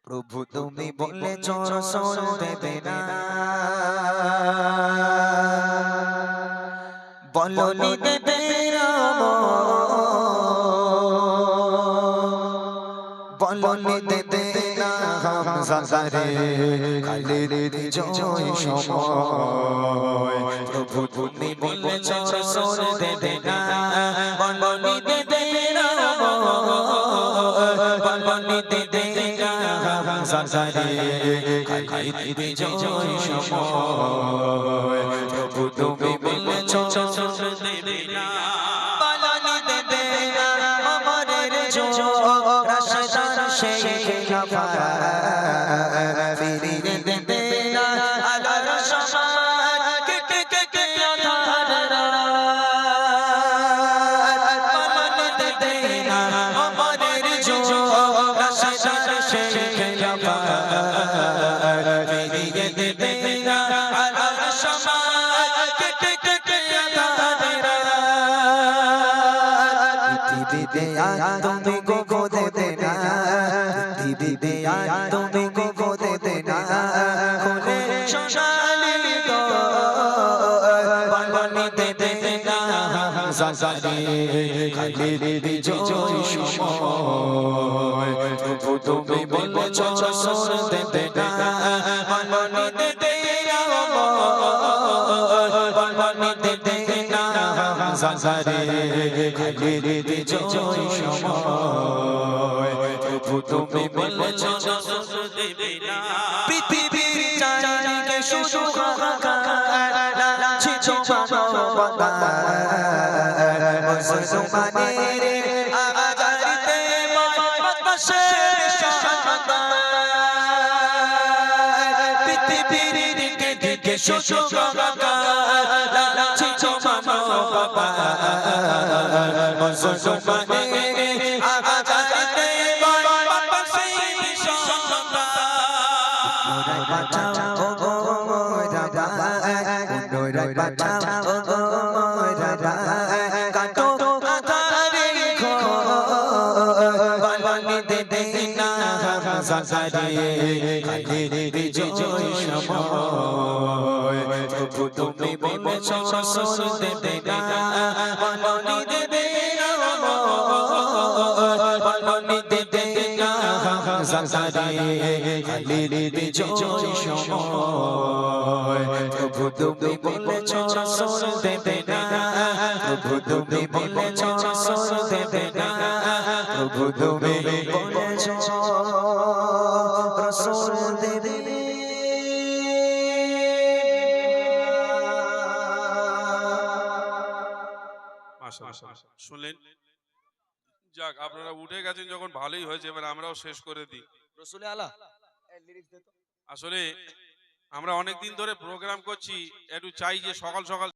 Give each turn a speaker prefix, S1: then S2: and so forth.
S1: প্রভু তুমি বলেছ রসূল দেবে না, বলনি দেবে রাম, বলনি দেবে না হামজা রে, খালিদ বিজয় সময়। প্রভু তুমি বলেছ রসূল দেবে না, বলনি দেবে রাম, বলনি দেবে না হামজা রে, খালিদ বিজয় সময়। প্রভু তুমি বলেছ রসূল দেবে না, বলনি দেবে না অমরের জয়, রাশেদার সেই খেলাফত ফিরিয়ে দেবে না আলার সমাজ, কেটে কেটে আধার রাত। বলনি দেবে না অমরের জয়, রাশেদার সেই খেলাফত ফিরিয়ে দেবে না আলার সমাজ, কেটে কেটে আধার রাত। পৃথিবীতে আজ তুমি গো দেবে না, পৃথিবীতে আজ তুমি গো দেবে না, খুলে সোনালি বলনি দেবে না হামজা রে, খালিদ বিজয় সময়। প্রভু তুমি বলেছ রসূল দেবে না, বলনি দেবে রাম, বলনি দেবে না হামজা রে, খালিদ বিজয় সময়। প্রভু তুমি বলেছ রসূল দেবে না, পৃথিবীর চারিদিকে শুধু হাহাকার, লাগছে মানবতা মুসলমানের আজারিতে বাতাসের শানদার। পৃথিবীর দিকে দিকে শুধু হাহাকার, লাগছে মানবতা মুসলমানের আজারিতে বাতাসের শানদার। বাঁচাও গো মোরা পুনরায় বাঁচাও গো মোরা, কাটো আধারে ঘোর, বলনি দেবে না হামজা রে, খালিদ বিজয় সময়। প্রভু তুমি বলেছ রসূল দেবে না, বলনি দেবে রাম, বলনি দেবে না হামজা রে, খালিদ বিজয় সময়। প্রভু তুমি বলেছ রসূল দেবে না, প্রভু তুমি বলেছ রসূল দেবে না, প্রভু তুমি বলেছ রসূল দেবে না।
S2: শুনলেন? যাক, আপনারা উঠে গেছেন যখন ভালোই হয়েছে, এবার আমরাও শেষ করে দিই।
S3: রসুলে আলা
S2: আসলে আমরা অনেকদিন ধরে প্রোগ্রাম করছি, একটু চাই যে সকাল সকাল